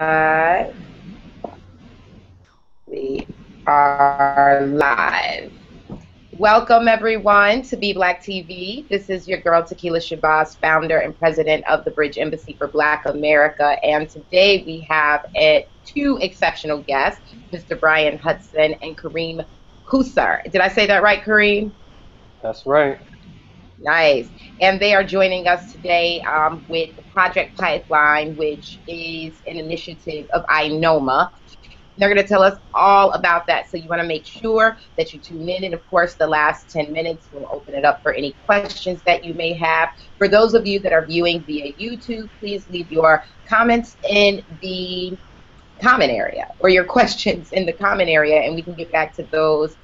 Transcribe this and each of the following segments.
live. We are live. Welcome everyone to Be Black TV. This is your girl Tequila Shabazz, founder and president of the Bridge Embassy for Black America. And today we have two exceptional guests, Mr. Bryan Hudson and Kareem Kusar. Did I say that right, Kareem? That's right. Nice. And they are joining us today with the Project Pipeline, which is an initiative of I-NOMA. They're going to tell us all about that, so you want to make sure that you tune in. And, of course, the last 10 minutes, we'll open it up for any questions that you may have. For those of you that are viewing via YouTube, please leave your comments in the comment area, or your questions in the comment area, and we can get back to those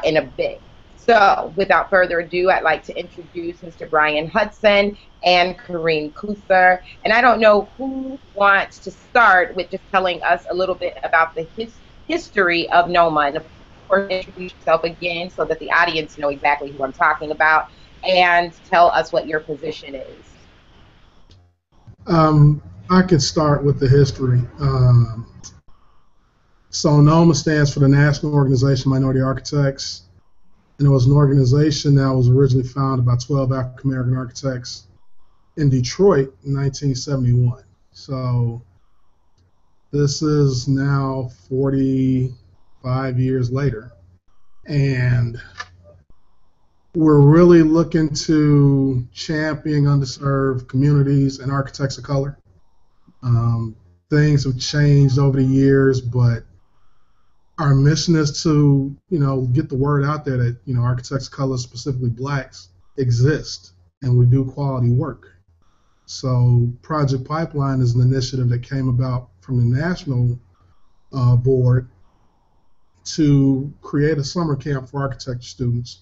in a bit. So, without further ado, I'd like to introduce Mr. Bryan Hudson and Kareem Kusar. And I don't know who wants to start with just telling us a little bit about the history of NOMA. And of course, introduce yourself again so that the audience know exactly who I'm talking about, and tell us what your position is. I could start with the history. So NOMA stands for the National Organization of Minority Architects. And it was an organization that was originally founded by 12 African-American architects in Detroit in 1971. So this is now 45 years later. And we're really looking to champion underserved communities and architects of color. Things have changed over the years, but our mission is to, get the word out there that, architects of color, specifically blacks, exist, and we do quality work. So Project Pipeline is an initiative that came about from the national board to create a summer camp for architecture students,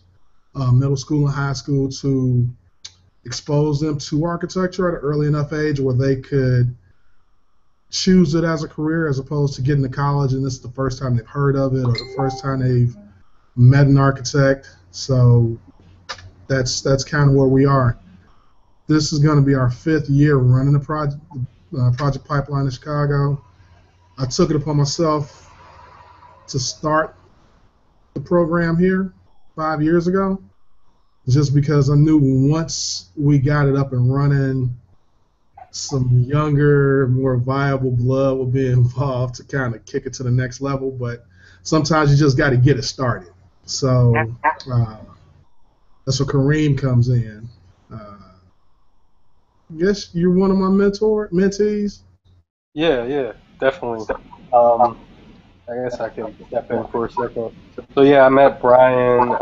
middle school and high school, to expose them to architecture at an early enough age where they could choose it as a career, as opposed to getting to college and this is the first time they've heard of it or the first time they've met an architect. So that's kind of where we are. This is going to be our 5th year running the Project Pipeline in Chicago. I took it upon myself to start the program here 5 years ago, just because I knew once we got it up and running, some younger, more viable blood will be involved to kind of kick it to the next level, but sometimes you just got to get it started. So that's where Kareem comes in. I guess you're one of my mentees? Yeah, definitely. I guess I can step in for a second. So yeah, I met Bryan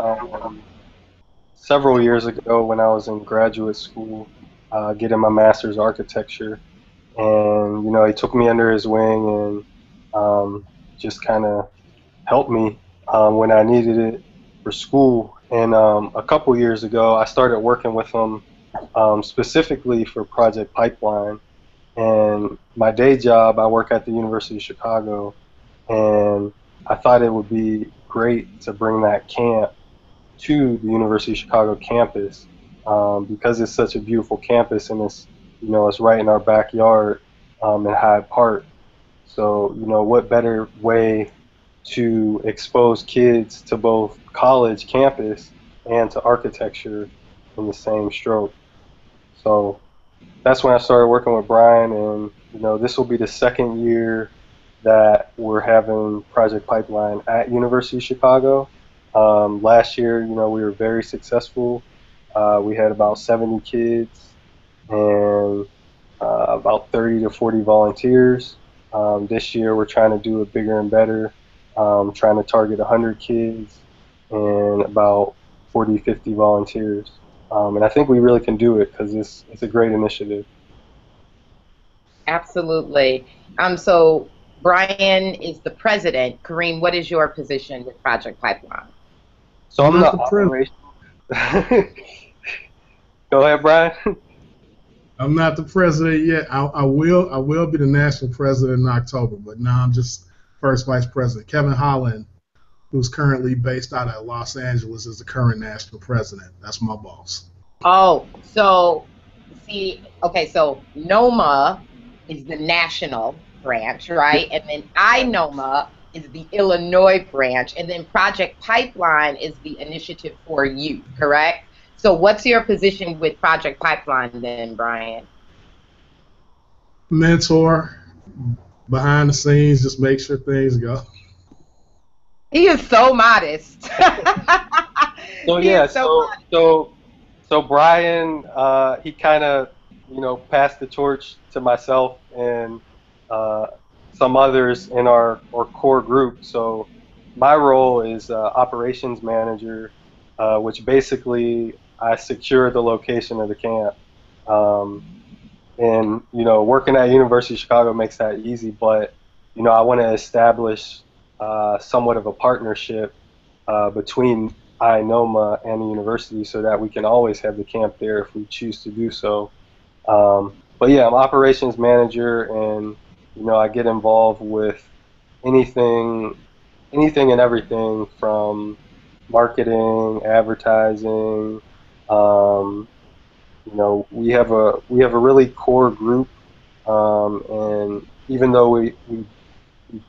several years ago when I was in graduate school, getting my master's architecture, and he took me under his wing and just kind of helped me when I needed it for school. And a couple years ago, I started working with him specifically for Project Pipeline. And my day job, I work at the University of Chicago, and I thought it would be great to bring that camp to the University of Chicago campus. Because it's such a beautiful campus, and it's right in our backyard in Hyde Park. So what better way to expose kids to both college campus and to architecture in the same stroke. So that's when I started working with Bryan, and this will be the 2nd year that we're having Project Pipeline at University of Chicago. Last year, we were very successful. We had about 70 kids and about 30 to 40 volunteers. This year we're trying to do it bigger and better, trying to target 100 kids and about 40, 50 volunteers. And I think we really can do it because it's a great initiative. Absolutely. So Bryan is the president. Kareem, what is your position with Project Pipeline? So I'm the operations. Go ahead, Bryan. I'm not the president yet. I will be the national president in October, but now I'm just first vice president. Kevin Holland, who's currently based out of Los Angeles, is the current national president. That's my boss. Oh, so see, okay, so NOMA is the national branch, right? And then I-NOMA is the Illinois branch, and then Project Pipeline is the initiative for youth, correct? So what's your position with Project Pipeline then, Brian? Mentor, behind the scenes, just make sure things go. He is so modest. So He yeah, is so modest. so Brian, he kind of, passed the torch to myself and uh, some others in our core group. So my role is operations manager, which basically I secure the location of the camp. Um, and working at University of Chicago makes that easy, but I want to establish somewhat of a partnership between I-NOMA and the university so that we can always have the camp there if we choose to do so. But yeah, I'm operations manager, and I get involved with anything, anything and everything from marketing, advertising. Um, we have a really core group, and even though we've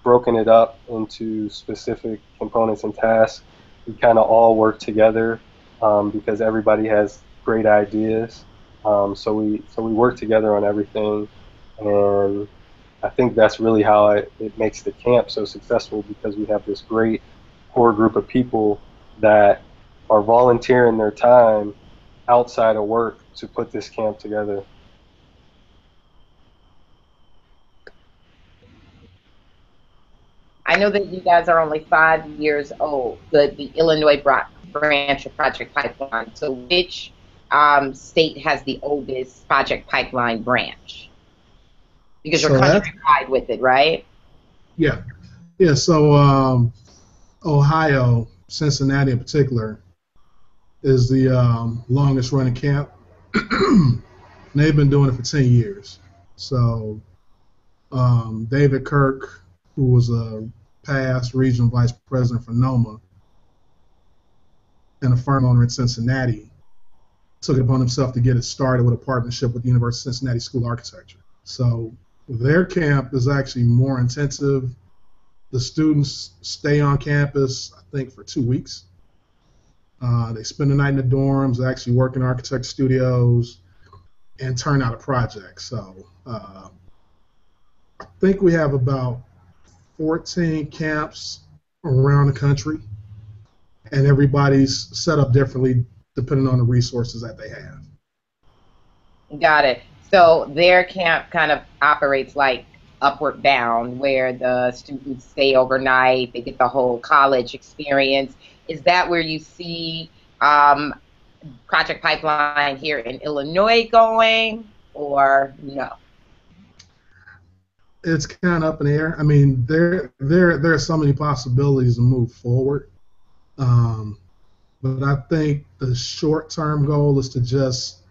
broken it up into specific components and tasks, we kind of all work together because everybody has great ideas. So we work together on everything, and I think that's really how it makes the camp so successful, because we have this great core group of people that are volunteering their time outside of work to put this camp together. I know that you guys are only 5 years old, the Illinois branch of Project Pipeline. So which state has the oldest Project Pipeline branch? Because you're So that's countrywide with it, right? yeah, yeah. So Ohio, Cincinnati in particular, is the longest running camp. And they've been doing it for 10 years. So David Kirk, who was a past regional vice president for NOMA and a firm owner in Cincinnati, took it upon himself to get it started with a partnership with the University of Cincinnati School of Architecture. So their camp is actually more intensive. The students stay on campus, I think, for 2 weeks. They spend the night in the dorms, actually work in architect studios, and turn out a project. So I think we have about 14 camps around the country, and everybody's set up differently depending on the resources that they have. Got it. So their camp kind of operates like Upward Bound, where the students stay overnight, they get the whole college experience. Is that where you see um, Project Pipeline here in Illinois going, or no? It's kind of up in the air. I mean, there are so many possibilities to move forward, um, but I think the short-term goal is to just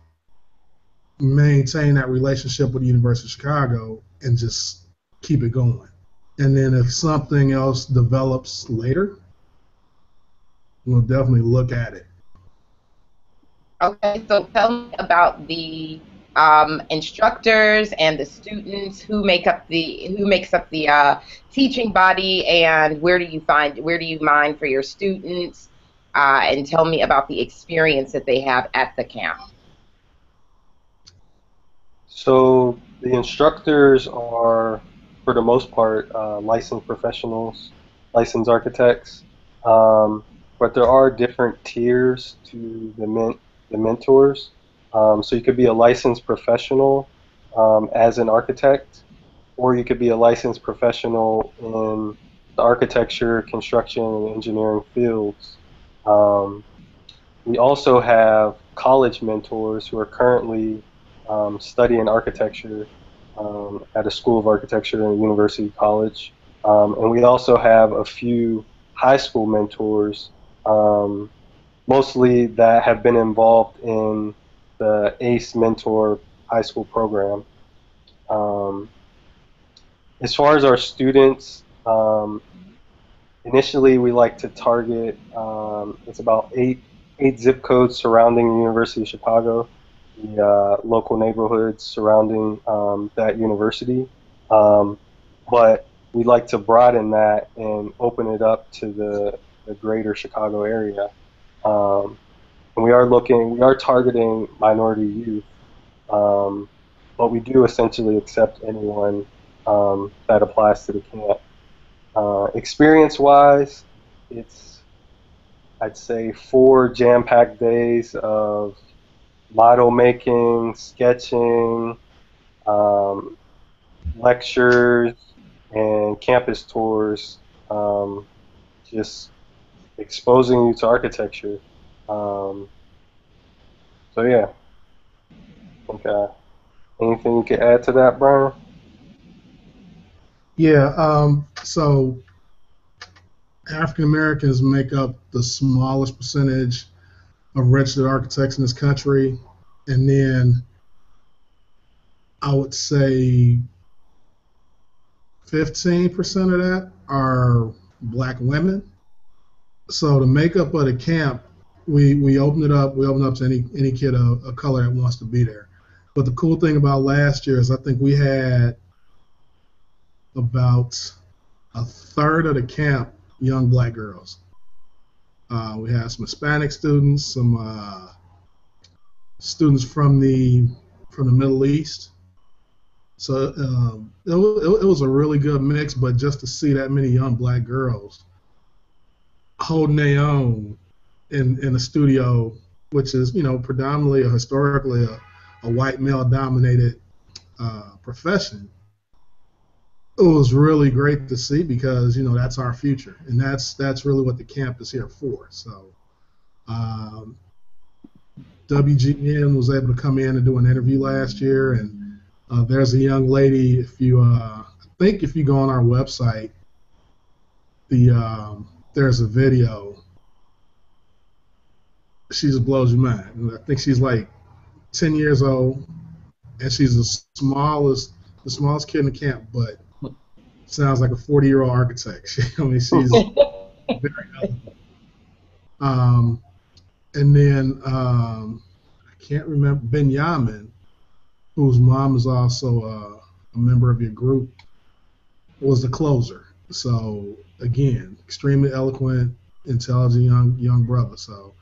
maintain that relationship with the University of Chicago and just keep it going. And then if something else develops later, we'll definitely look at it. Okay, so tell me about the instructors and the students who makes up the teaching body, and where do you mine for your students, and tell me about the experience that they have at the camp. So the instructors are, for the most part, licensed professionals, licensed architects, um, but there are different tiers to the mentors. So you could be a licensed professional as an architect, or you could be a licensed professional in the architecture, construction, and engineering fields. Um, we also have college mentors who are currently studying architecture at a school of architecture in a university college. And we also have a few high school mentors, um, mostly that have been involved in the ACE Mentor high school program. Um, as far as our students, initially we like to target, it's about eight zip codes surrounding the University of Chicago, the local neighborhoods surrounding that university. Um, but we'd like to broaden that and open it up to the greater Chicago area. And we are targeting minority youth, but we do essentially accept anyone that applies to the camp. Experience-wise, it's, I'd say, 4 jam-packed days of model making, sketching, lectures, and campus tours, just exposing you to architecture. So yeah, I think, anything you could add to that, Brian? Yeah, so African Americans make up the smallest percentage of registered architects in this country, and then I would say 15% of that are black women. So the makeup of the camp, we open it up. We open up to any kid of color that wants to be there. But the cool thing about last year is I think we had about a third of the camp young black girls. We had some Hispanic students, some students from the Middle East. So it was a really good mix. But just to see that many young black girls holding their own in a studio, which is predominantly or historically a white male dominated profession, it was really great to see because that's our future, and that's really what the camp is here for. So WGN was able to come in and do an interview last year, and there's a young lady. I think if you go on our website, there's a video. She just blows your mind. I think she's like 10 years old, and she's the smallest kid in the camp, but sounds like a 40-year-old architect. I mean, she's very elegant. And then I can't remember, Benjamin, whose mom is also a member of your group, was the closer. So again, extremely eloquent, intelligent young brother. So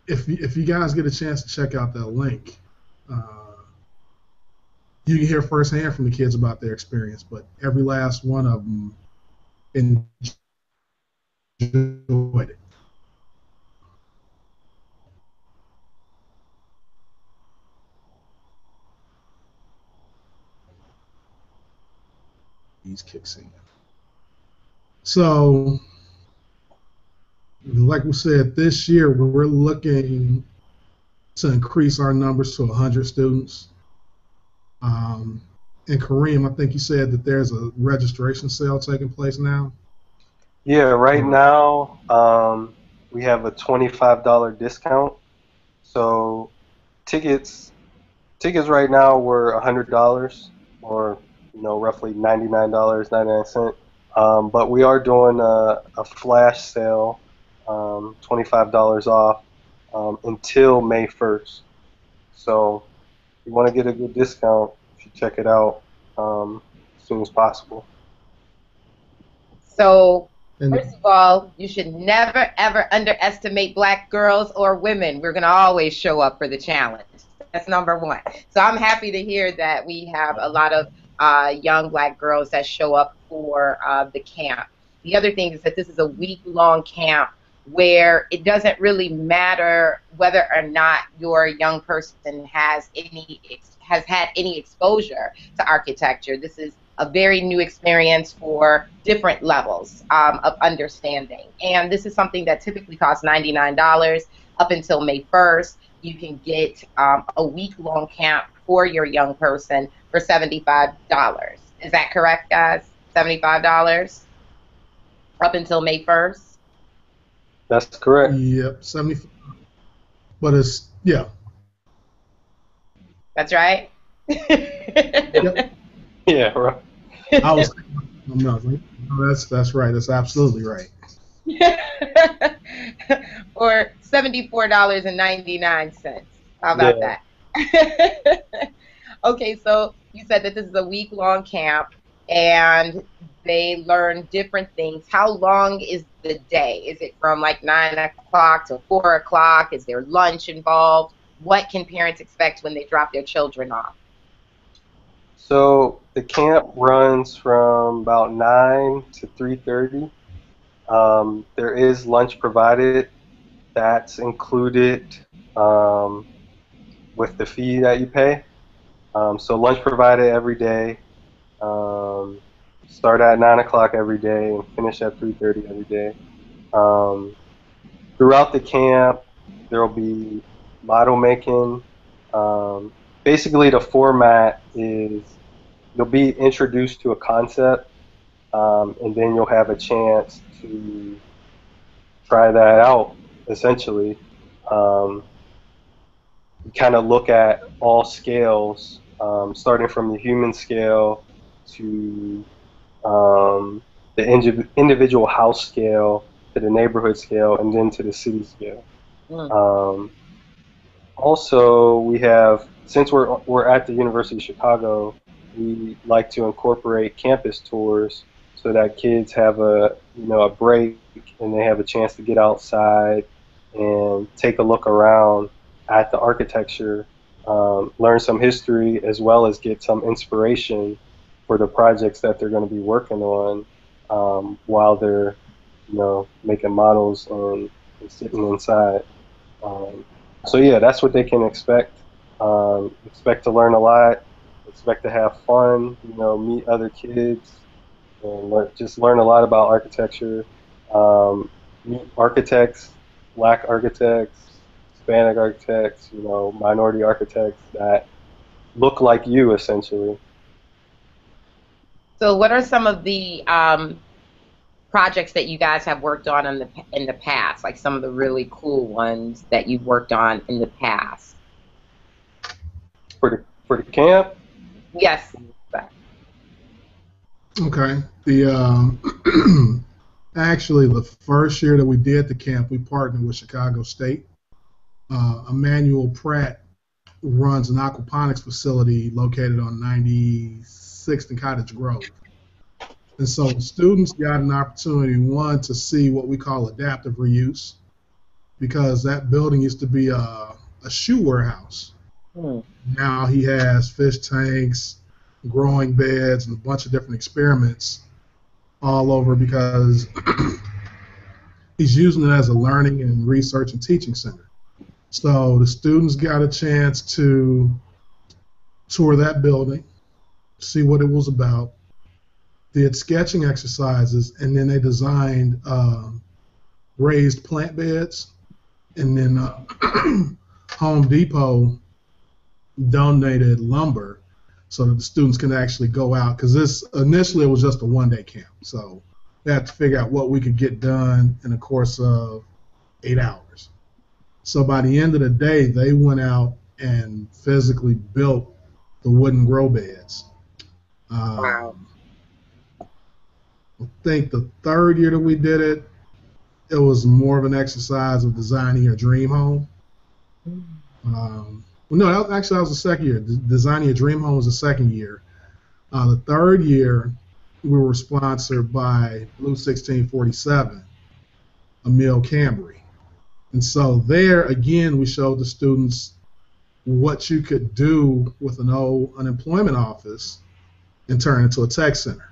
if you guys get a chance to check out that link, you can hear firsthand from the kids about their experience, but every last one of them enjoyed it. These kicks in. So, like we said, this year we're looking to increase our numbers to 100 students. And Kareem, I think you said that there's a registration sale taking place now. Yeah, right now we have a $25 discount. So tickets right now were $100, or roughly $99.99. But we are doing a flash sale, $25 off until May 1st. So if you want to get a good discount, you should check it out as soon as possible. So, first of all, you should never, ever underestimate black girls or women. We're going to always show up for the challenge. That's number one. So I'm happy to hear that we have a lot of young black girls that show up for the camp. The other thing is that this is a week-long camp where it doesn't really matter whether or not your young person has had any exposure to architecture. This is a very new experience for different levels of understanding. And this is something that typically costs $99 up until May 1st. You can get a week-long camp for your young person for $75. Is that correct, guys? $75 up until May 1st? That's correct. Yep, 70. But it's, yeah. That's right? Yep. Yeah, right. I was no, that's right. That's absolutely right. Or $74.99. How about that? Okay, so you said that this is a week-long camp. and they learn different things. How long is the day? Is it from like 9 o'clock to 4 o'clock? Is there lunch involved? What can parents expect when they drop their children off? So the camp runs from about 9 to 3:30. There is lunch provided. That's included um, with the fee that you pay. So lunch provided every day. Um, Start at 9 o'clock every day and finish at 3:30 every day. Um, Throughout the camp, there will be model making. Um, Basically, the format is you'll be introduced to a concept, and then you'll have a chance to try that out, essentially. Um, you kind of look at all scales, starting from the human scale to the individual house scale, to the neighborhood scale, and then to the city scale. Mm. Also, we have, since we're at the University of Chicago, we like to incorporate campus tours so that kids have a break and they have a chance to get outside and take a look around at the architecture, learn some history, as well as get some inspiration for the projects that they're going to be working on while they're making models and sitting inside. So yeah, that's what they can expect. Expect to learn a lot. Expect to have fun. Meet other kids, and just learn a lot about architecture. Meet architects, Black architects, Hispanic architects, minority architects that look like you, essentially. So what are some of the projects that you guys have worked on in the past, like some of the really cool ones that you've worked on in the past? For the camp? Yes. Okay. Actually, the first year that we did the camp, we partnered with Chicago State. Emmanuel Pratt runs an aquaponics facility located on 96th and Cottage Grove. And so students got an opportunity, one, to see what we call adaptive reuse, because that building used to be a shoe warehouse. Now he has fish tanks, growing beds, and a bunch of different experiments all over because he's using it as a learning and research and teaching center. So the students got a chance to tour that building, see what it was about, did sketching exercises, and then they designed raised plant beds. And then Home Depot donated lumber so that the students can actually go out, because this initially it was just a one-day camp. So they had to figure out what we could get done in the course of 8 hours. So by the end of the day, they went out and physically built the wooden grow beds. Wow. I think the third year that we did it, it was more of an exercise of designing your dream home. No, that was the second year. Designing your dream home was the second year. The third year, we were sponsored by Blue 1647, Emil Cambry. And so there, again, we showed the students what you could do with an old unemployment office and turn it into a tech center.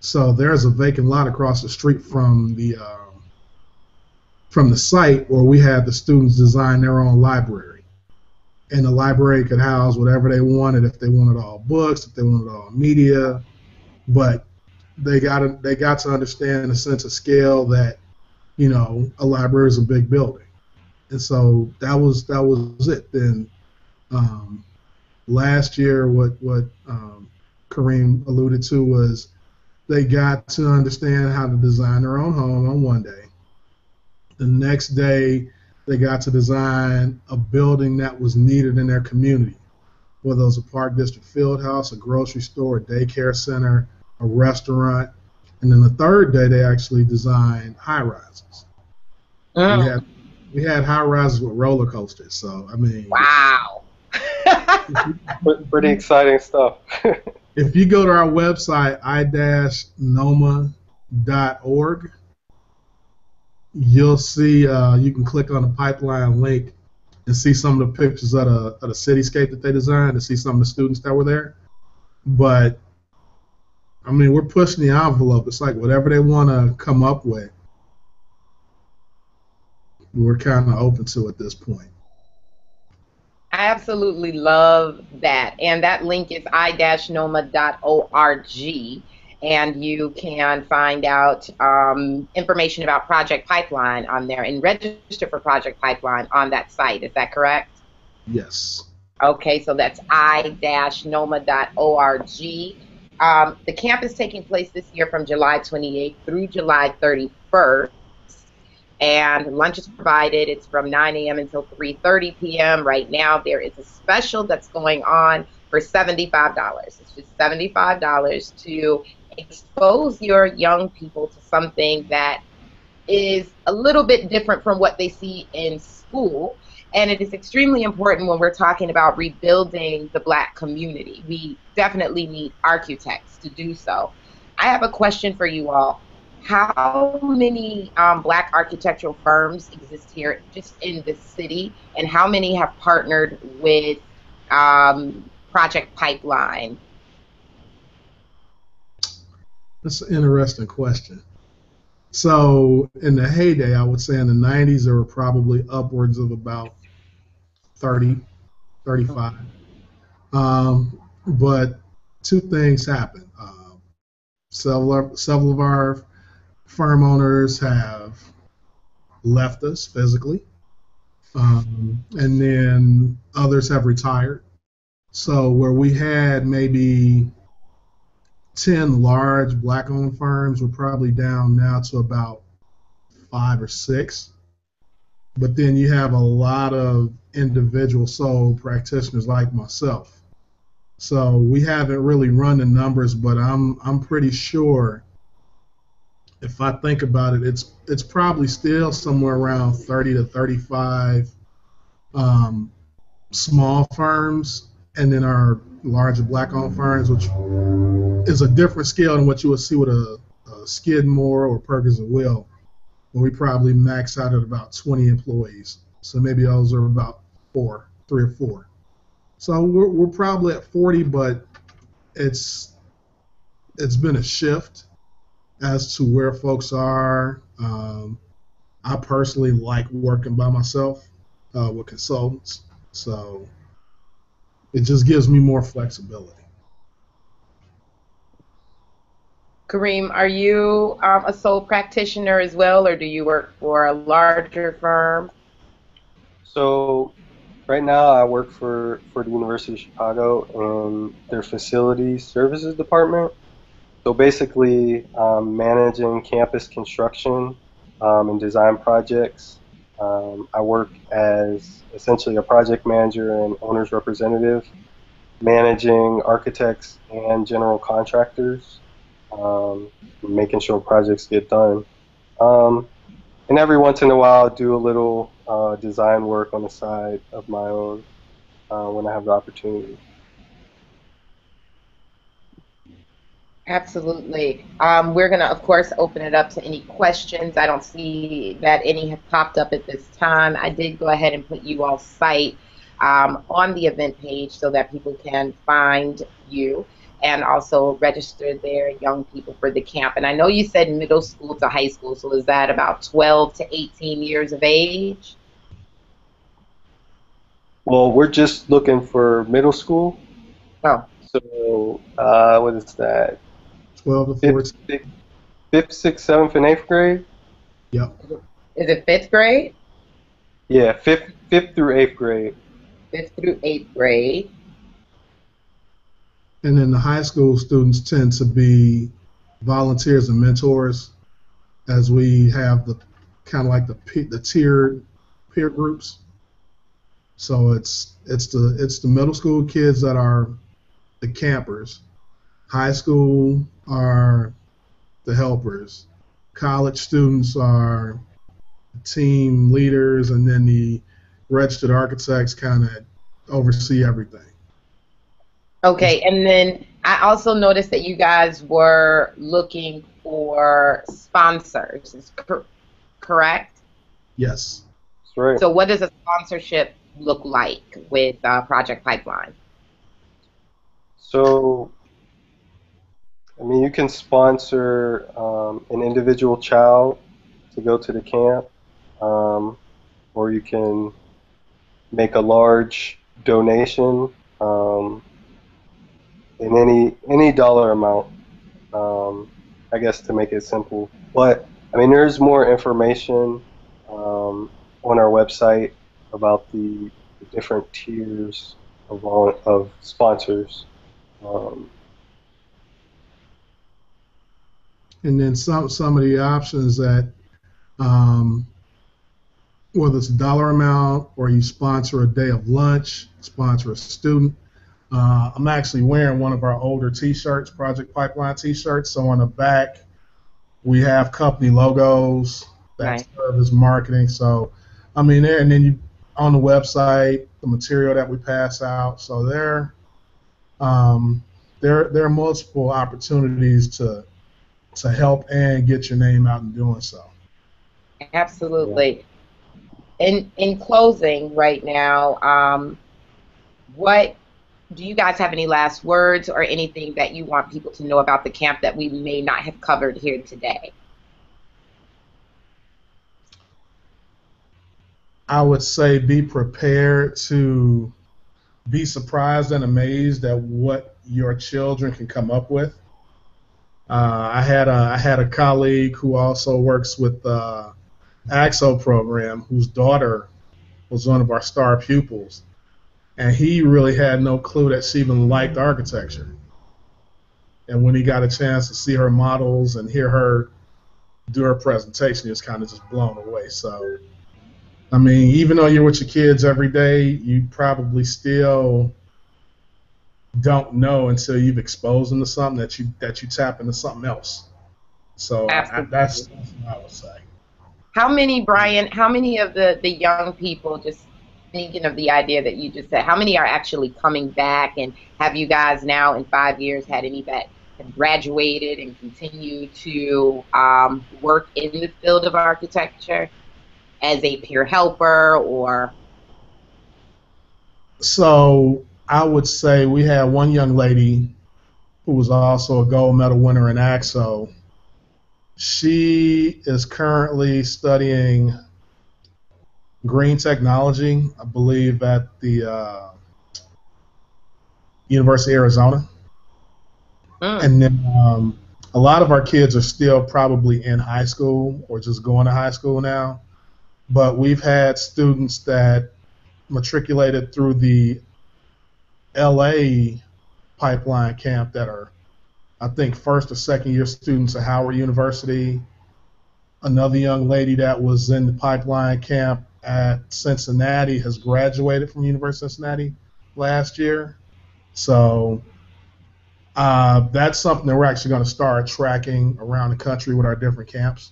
So there's a vacant lot across the street from the site where we had the students design their own library. And the library could house whatever they wanted, if they wanted all books, if they wanted all media. But they got to understand the sense of scale that, a library is a big building. And so that was it. Then last year, what Kareem alluded to was they got to understand how to design their own home on one day. The next day, they got to design a building that was needed in their community, whether it was a Park District field house, a grocery store, a daycare center, a restaurant. And then the third day, they actually designed high-rises. We had high-rises with roller coasters. So, I mean. Wow. Pretty exciting stuff. If you go to our website, i-noma.org, you'll see, you can click on the pipeline link and see some of the pictures of the cityscape that they designed and see some of the students that were there. But, I mean, we're pushing the envelope. It's like whatever they want to come up with, we're kind of open to at this point. I absolutely love that. And that link is i-noma.org. And you can find out information about Project Pipeline on there and register for Project Pipeline on that site. Is that correct? Yes. Okay, so that's i-noma.org. The camp is taking place this year from July 28th through July 31st. And lunch is provided. It's from 9 a.m. until 3:30 p.m. Right now, there is a special that's going on for $75. It's just $75 to expose your young people to something that is a little bit different from what they see in school. And it is extremely important when we're talking about rebuilding the Black community. We definitely need architects to do so. I have a question for you all. How many Black architectural firms exist here just in the city, and how many have partnered with Project Pipeline? That's an interesting question. So in the heyday, I would say in the 90s, there were probably upwards of about 30, 35. But two things happened. Several of our firm owners have left us physically, and then others have retired. So where we had maybe 10 large Black-owned firms, we're probably down now to about 5 or 6. But then you have a lot of individual sole practitioners like myself. So we haven't really run the numbers, but I'm pretty sure, if I think about it, it's probably still somewhere around 30 to 35 small firms, and then our larger Black-owned firms, which is a different scale than what you would see with a Skidmore or Perkins and Will, where we probably max out at about 20 employees. So maybe those are about 3 or 4. So we're probably at 40, but it's been a shift as to where folks are. I personally like working by myself with consultants, so it just gives me more flexibility. Kareem, are you a sole practitioner as well, or do you work for a larger firm? So right now I work for the University of Chicago in their facilities services department. So basically, managing campus construction and design projects. I work as essentially a project manager and owner's representative, managing architects and general contractors, making sure projects get done. And every once in a while, I'll do a little design work on the side of my own when I have the opportunity. Absolutely. We're going to, of course, open it up to any questions. I don't see that any have popped up at this time. I did go ahead and put you all's site on the event page so that people can find you and also register their young people for the camp. And I know you said middle school to high school, so is that about 12 to 18 years of age? Well, we're just looking for middle school. Oh. So what is that? 12 to 14. 5th, 6th, 7th, and 8th grade? Yep. Is it 5th grade? Yeah, 5th through 8th grade. 5th through 8th grade. And then the high school students tend to be volunteers and mentors, as we have the kind of like the tiered peer groups. So it's the middle school kids that are the campers. High school are the helpers. College students are the team leaders, and then the registered architects kind of oversee everything. Okay, and then I also noticed that you guys were looking for sponsors. Is correct? That's Yes. right. So, what does a sponsorship look like with Project Pipeline? So, I mean, you can sponsor an individual child to go to the camp, um, or you can make a large donation in any dollar amount. I guess to make it simple, but I mean, there's more information on our website about the different tiers of sponsors. Um, And then some of the options that um, whether it's a dollar amount or you sponsor a day of lunch, sponsor a student. I'm actually wearing one of our older T-shirts, Project Pipeline T-shirts. So on the back, we have company logos that Right. serve as marketing. So, I mean, there, and then you on the website, the material that we pass out. So um, there are multiple opportunities to help and get your name out in doing so. yeah. Absolutely. In closing, right now, what do you guys have any last words or anything that you want people to know about the camp that we may not have covered here today? I would say be prepared to be surprised and amazed at what your children can come up with. I had a colleague who also works with the AXO program, whose daughter was one of our star pupils, and he really had no clue that she even liked architecture. And when he got a chance to see her models and hear her do her presentation, he was kind of just blown away. So, I mean, even though you're with your kids every day, you probably still don't know until you've exposed them to something that you tap into something else. So that's Absolutely. what I would say. How many, Brian, how many of the young people, just thinking of the idea that you just said, how many are actually coming back? And have you guys now in 5 years had any that have graduated and continue to work in the field of architecture as a peer helper or? So I would say we had one young lady who was also a gold medal winner in AXO. She is currently studying green technology, I believe, at the University of Arizona. Mm, And then a lot of our kids are still probably in high school or just going to high school now. But we've had students that matriculated through the LA pipeline camp that are, I think, first or second year students at Howard University. Another young lady that was in the pipeline camp at Cincinnati has graduated from University of Cincinnati last year. So that's something that we're actually going to start tracking around the country with our different camps.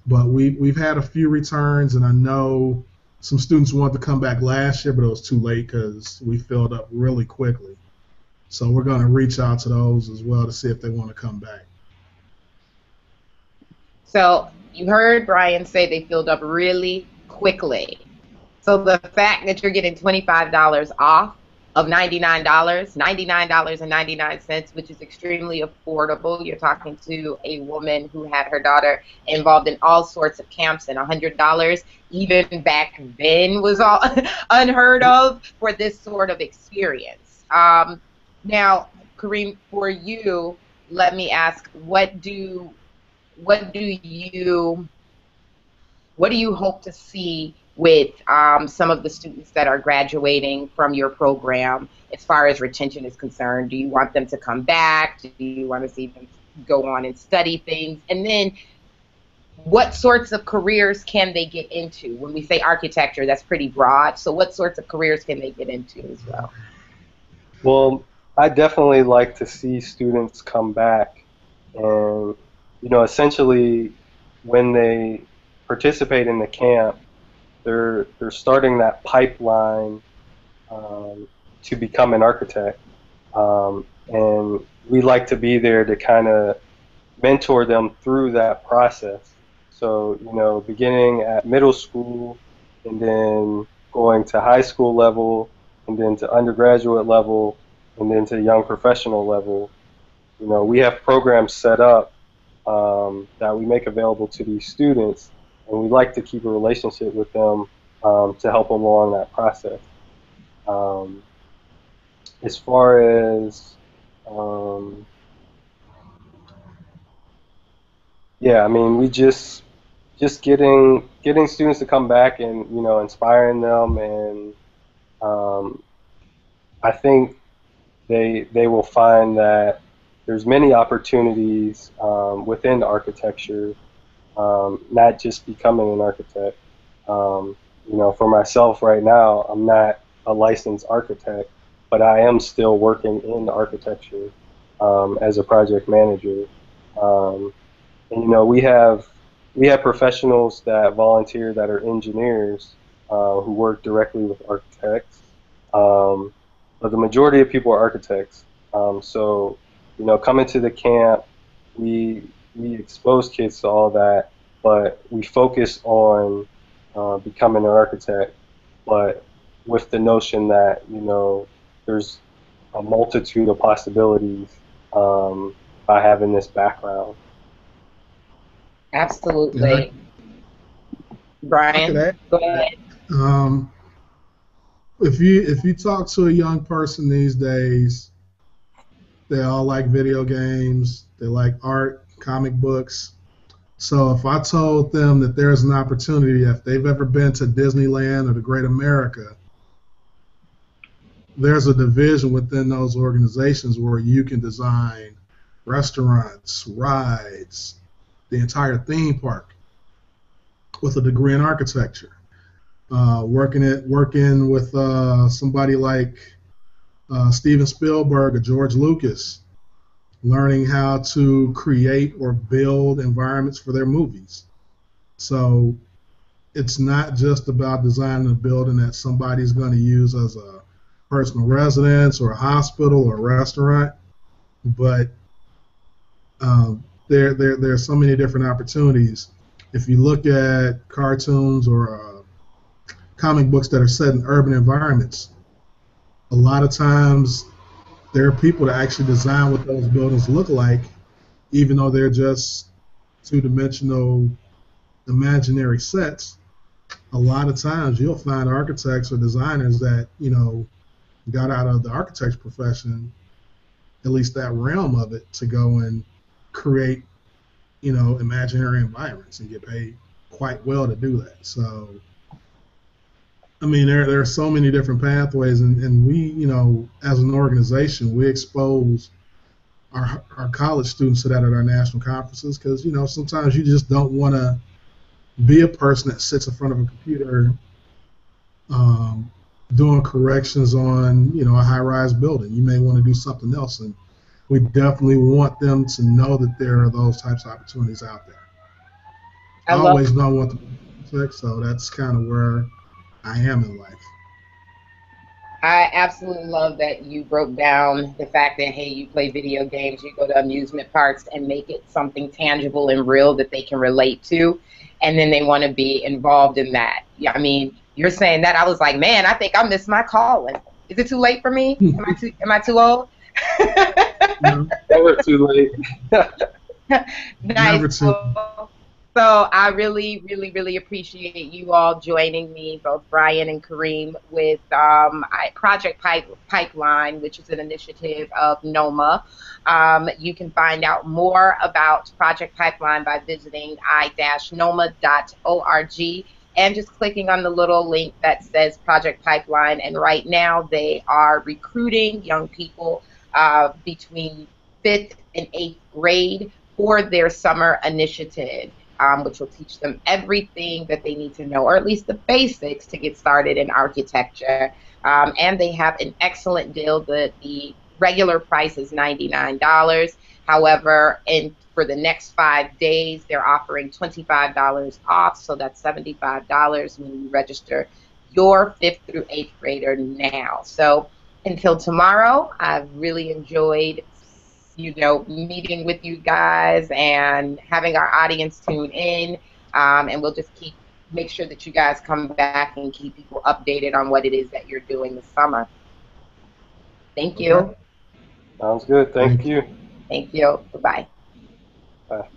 But we've had a few returns, and I know some students wanted to come back last year, but it was too late because we filled up really quickly. So we're going to reach out to those as well to see if they want to come back. so you heard Brian say they filled up really quickly. So the fact that you're getting $25 off of $99.99, which is extremely affordable. You're talking to a woman who had her daughter involved in all sorts of camps, and $100 even back then was all unheard of for this sort of experience. Now, Kareem, for you, let me ask, what do you what do you hope to see with some of the students that are graduating from your program as far as retention is concerned? Do you want them to come back? Do you want to see them go on and study things? And then what sorts of careers can they get into? When we say architecture, that's pretty broad. So what sorts of careers can they get into as well? Well, I definitely like to see students come back, and essentially, when they participate in the camp, they're starting that pipeline um, to become an architect. and we like to be there to kind of mentor them through that process. So, you know, beginning at middle school and then going to high school level and then to undergraduate level and then to young professional level, you know, we have programs set up that we make available to these students, and we like to keep a relationship with them to help them along that process. Um, as far as um, yeah, I mean, we just getting students to come back and, you know, inspiring them, and um, I think they will find that there's many opportunities within architecture, not just becoming an architect. You know, for myself right now, I'm not a licensed architect, but I am still working in architecture as a project manager. Um, and you know, we have professionals that volunteer that are engineers who work directly with architects. Um, but the majority of people are architects. So, you know, coming to the camp, we expose kids to all that, but we focus on becoming an architect, but with the notion that, you know, there's a multitude of possibilities by having this background. And Absolutely. I could Brian, add go to that. ahead. Um, if you talk to a young person these days, they all like video games, they like art, comic books. So if I told them that there's an opportunity, if they've ever been to Disneyland or the Great America, there's a division within those organizations where you can design restaurants, rides, the entire theme park with a degree in architecture. Working with somebody like Steven Spielberg or George Lucas, learning how to create or build environments for their movies. So it's not just about designing a building that somebody's going to use as a personal residence or a hospital or a restaurant, but there are so many different opportunities. If you look at cartoons or comic books that are set in urban environments, a lot of times there are people that actually design what those buildings look like, even though they're just two-dimensional imaginary sets. A lot of times you'll find architects or designers that, you know, got out of the architecture profession, at least that realm of it, to go and create, you know, imaginary environments and get paid quite well to do that. So, I mean, there are so many different pathways, and we, you know, as an organization, we expose our college students to that at our national conferences because, you know, sometimes you just don't want to be a person that sits in front of a computer um, doing corrections on, you know, a high-rise building. You may want to do something else, and we definitely want them to know that there are those types of opportunities out there. I I love always know what to pick, so that's kind of where I am in life. I absolutely love that you broke down the fact that, hey, you play video games, you go to amusement parks and make it something tangible and real that they can relate to. And then they want to be involved in that. Yeah, I mean, you're saying that. I was like, man, I think I missed my calling. Is it too late for me? Am I too old? No, Never too late. Nice. never to. So I really, really, really appreciate you all joining me, both Brian and Kareem, with Project Pipeline, which is an initiative of NOMA. You can find out more about Project Pipeline by visiting i-noma.org and just clicking on the little link that says Project Pipeline. And right now they are recruiting young people between 5th and 8th grade for their summer initiative. Which will teach them everything that they need to know, or at least the basics to get started in architecture. And they have an excellent deal. The regular price is $99. However, for the next 5 days, they're offering $25 off, so that's $75 when you register your 5th through 8th grader now. So Until tomorrow, I've really enjoyed, meeting with you guys and having our audience tune in. And we'll just make sure that you guys come back and keep people updated on what it is that you're doing this summer. Thank you. Sounds good. Thank you. Thank you. Bye-bye. Bye.